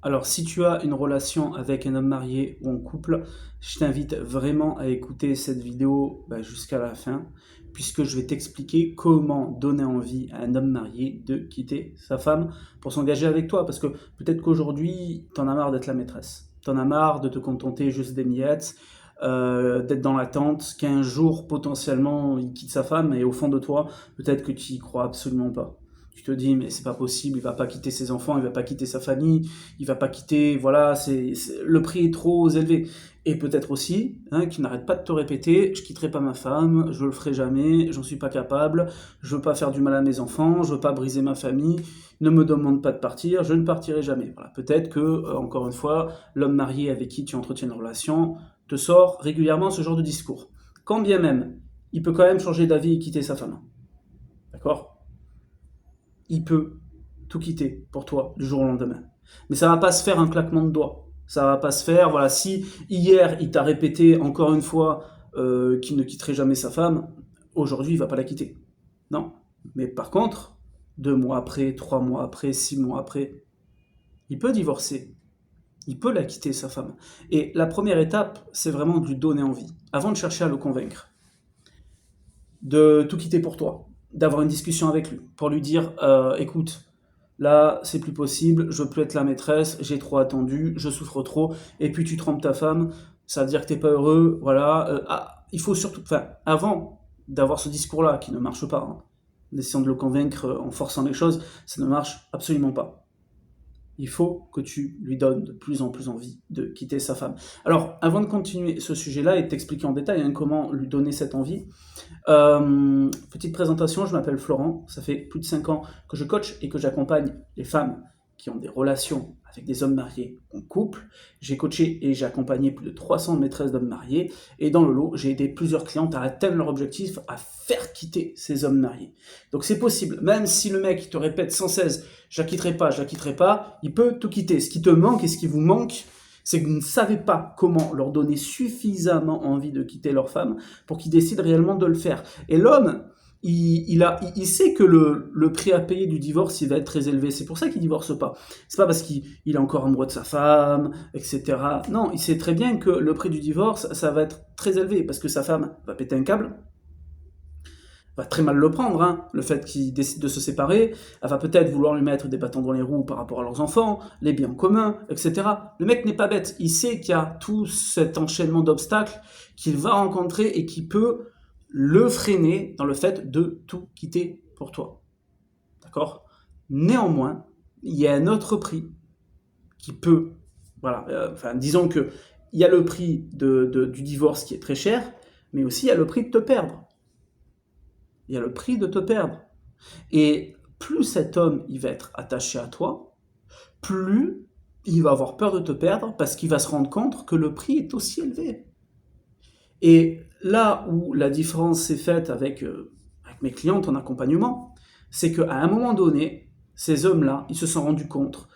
Alors, si tu as une relation avec un homme marié ou en couple, je t'invite vraiment à écouter cette vidéo jusqu'à la fin, puisque je vais t'expliquer comment donner envie à un homme marié de quitter sa femme pour s'engager avec toi. Parce que peut-être qu'aujourd'hui, t'en as marre d'être la maîtresse. T'en as marre de te contenter juste des miettes, d'être dans l'attente qu'un jour, potentiellement, il quitte sa femme, et au fond de toi, peut-être que tu y crois absolument pas. Tu te dis, mais c'est pas possible, il va pas quitter ses enfants, il va pas quitter sa famille, il va pas quitter, voilà, le prix est trop élevé. Et peut-être aussi, qu'il n'arrête pas de te répéter, je quitterai pas ma femme, je le ferai jamais, j'en suis pas capable, je veux pas faire du mal à mes enfants, je veux pas briser ma famille, ne me demande pas de partir, je ne partirai jamais. Voilà. Peut-être que, encore une fois, l'homme marié avec qui tu entretiens une relation te sort régulièrement ce genre de discours. Quand bien même, il peut quand même changer d'avis et quitter sa femme. D'accord? Il peut tout quitter pour toi du jour au lendemain. Mais ça va pas se faire un claquement de doigts. Ça va pas se faire, voilà, si hier il t'a répété encore une fois qu'il ne quitterait jamais sa femme, aujourd'hui il va pas la quitter. Non. Mais par contre, 2 mois après, 3 mois après, 6 mois après, il peut divorcer. Il peut la quitter, sa femme. Et la première étape, c'est vraiment de lui donner envie. Avant de chercher à le convaincre, de tout quitter pour toi, d'avoir une discussion avec lui, pour lui dire écoute, là c'est plus possible, je veux plus être la maîtresse, j'ai trop attendu, je souffre trop, et puis tu trompes ta femme, ça veut dire que t'es pas heureux, voilà. Il faut surtout, enfin, avant d'avoir ce discours-là qui ne marche pas, en essayant de le convaincre en forçant les choses, ça ne marche absolument pas. Il faut que tu lui donnes de plus en plus envie de quitter sa femme. Alors, avant de continuer ce sujet-là et de t'expliquer en détail comment lui donner cette envie, petite présentation, je m'appelle Florent, ça fait plus de 5 ans que je coach et que j'accompagne les femmes qui ont des relations avec des hommes mariés en couple. J'ai coaché et j'ai accompagné plus de 300 maîtresses d'hommes mariés, et dans le lot, j'ai aidé plusieurs clientes à atteindre leur objectif, à faire quitter ces hommes mariés. Donc c'est possible, même si le mec te répète sans cesse « je la quitterai pas », il peut tout quitter. Ce qui te manque et ce qui vous manque, c'est que vous ne savez pas comment leur donner suffisamment envie de quitter leur femme pour qu'ils décident réellement de le faire. Et l'homme, il sait que le prix à payer du divorce, il va être très élevé. C'est pour ça qu'il divorce pas. C'est pas parce qu'il est encore amoureux de sa femme, etc. Non, il sait très bien que le prix du divorce, ça va être très élevé parce que sa femme va péter un câble, va très mal le prendre, le fait qu'ils décident de se séparer, elle va peut-être vouloir lui mettre des bâtons dans les roues par rapport à leurs enfants, les biens communs, etc. Le mec n'est pas bête, il sait qu'il y a tout cet enchaînement d'obstacles qu'il va rencontrer et qui peut le freiner dans le fait de tout quitter pour toi. D'accord? Néanmoins, il y a un autre prix qui peut, voilà, disons que il y a le prix du divorce qui est très cher, mais aussi il y a le prix de te perdre. Il y a le prix de te perdre. Et plus cet homme il va être attaché à toi, plus il va avoir peur de te perdre parce qu'il va se rendre compte que le prix est aussi élevé. Et là où la différence s'est faite avec mes clientes en accompagnement, c'est qu'à un moment donné, ces hommes-là, ils se sont rendus compte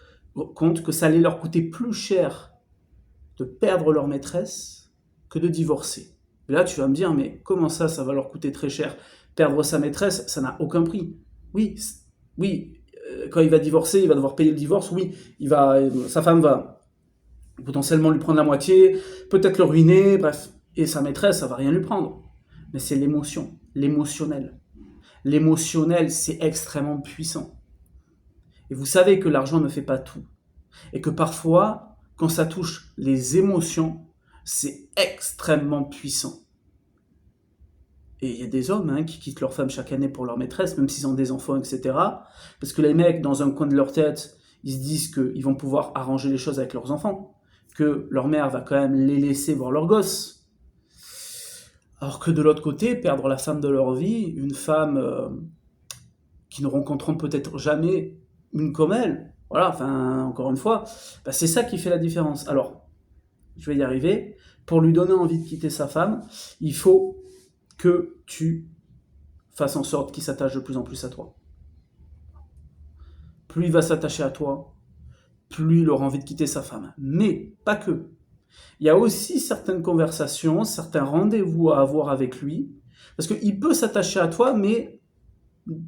que ça allait leur coûter plus cher de perdre leur maîtresse que de divorcer. Et là, tu vas me dire, mais comment ça va leur coûter très cher? Perdre sa maîtresse, ça n'a aucun prix. Oui, oui, quand il va divorcer, il va devoir payer le divorce, oui, sa femme va potentiellement lui prendre la moitié, peut-être le ruiner, bref. Et sa maîtresse, ça va rien lui prendre. Mais c'est l'émotion, l'émotionnel. L'émotionnel, c'est extrêmement puissant. Et vous savez que l'argent ne fait pas tout. Et que parfois, quand ça touche les émotions, c'est extrêmement puissant. Et il y a des hommes qui quittent leur femme chaque année pour leur maîtresse, même s'ils ont des enfants, etc. Parce que les mecs, dans un coin de leur tête, ils se disent qu'ils vont pouvoir arranger les choses avec leurs enfants, que leur mère va quand même les laisser voir leurs gosses. Alors que de l'autre côté, perdre la femme de leur vie, une femme qui ne rencontreront peut-être jamais une comme elle, voilà, encore une fois, c'est ça qui fait la différence. Alors, je vais y arriver. Pour lui donner envie de quitter sa femme, il faut que tu fasses en sorte qu'il s'attache de plus en plus à toi. Plus il va s'attacher à toi, plus il aura envie de quitter sa femme. Mais pas que. Il y a aussi certaines conversations, certains rendez-vous à avoir avec lui, parce qu'il peut s'attacher à toi, mais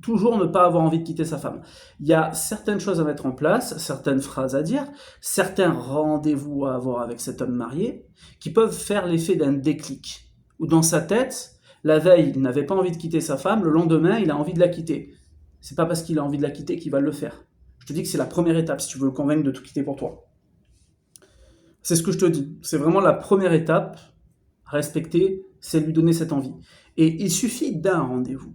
toujours ne pas avoir envie de quitter sa femme. Il y a certaines choses à mettre en place, certaines phrases à dire, certains rendez-vous à avoir avec cet homme marié qui peuvent faire l'effet d'un déclic. Ou dans sa tête, la veille, il n'avait pas envie de quitter sa femme, le lendemain, il a envie de la quitter. C'est pas parce qu'il a envie de la quitter qu'il va le faire. Je te dis que c'est la première étape si tu veux le convaincre de tout quitter pour toi. C'est ce que je te dis. C'est vraiment la première étape à respecter, c'est lui donner cette envie. Et il suffit d'un rendez-vous.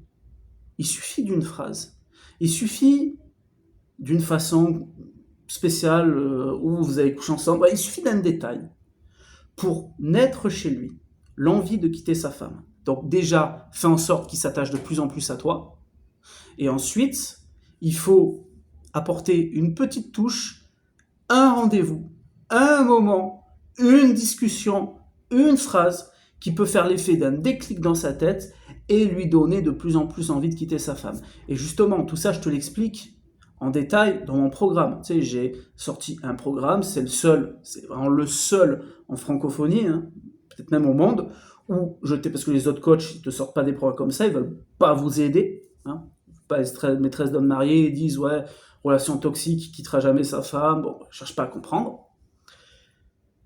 Il suffit d'une phrase. Il suffit d'une façon spéciale où vous avez couché ensemble. Il suffit d'un détail pour naître chez lui l'envie de quitter sa femme. Donc déjà, fais en sorte qu'il s'attache de plus en plus à toi. Et ensuite, il faut apporter une petite touche, un rendez-vous, un moment, une discussion, une phrase qui peut faire l'effet d'un déclic dans sa tête et lui donner de plus en plus envie de quitter sa femme. Et justement, tout ça, je te l'explique en détail dans mon programme. Tu sais, j'ai sorti un programme, c'est le seul, c'est vraiment le seul en francophonie, hein, peut-être même au monde, où parce que les autres coachs, ils te sortent pas des programmes comme ça, ils veulent pas vous aider, hein. Pas les maîtresses d'hommes mariés, ils disent, ouais, relation toxique, il quittera jamais sa femme, bon, je cherche pas à comprendre.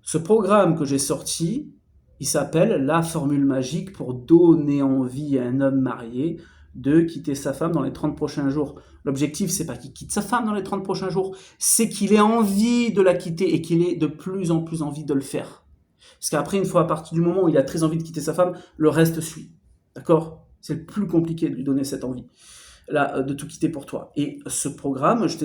Ce programme que j'ai sorti, il s'appelle la formule magique pour donner envie à un homme marié de quitter sa femme dans les 30 prochains jours. L'objectif, c'est pas qu'il quitte sa femme dans les 30 prochains jours, c'est qu'il ait envie de la quitter et qu'il ait de plus en plus envie de le faire. Parce qu'après, une fois à partir du moment où il a très envie de quitter sa femme, le reste suit. D'accord? C'est le plus compliqué de lui donner cette envie. Là, de tout quitter pour toi. Et ce programme, je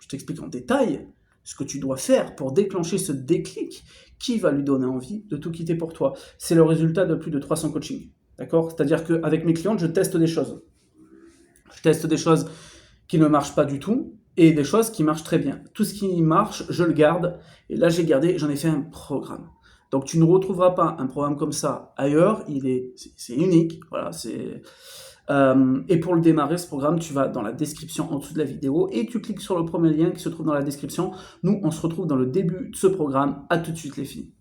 t'explique en détail ce que tu dois faire pour déclencher ce déclic qui va lui donner envie de tout quitter pour toi. C'est le résultat de plus de 300 coachings. D'accord? C'est-à-dire qu'avec mes clientes, je teste des choses. Je teste des choses qui ne marchent pas du tout et des choses qui marchent très bien. Tout ce qui marche, je le garde. Et là, j'en ai fait un programme. Donc, tu ne retrouveras pas un programme comme ça ailleurs. C'est unique. Voilà, et pour le démarrer, ce programme, tu vas dans la description en dessous de la vidéo et tu cliques sur le premier lien qui se trouve dans la description. Nous, on se retrouve dans le début de ce programme. À tout de suite, les filles.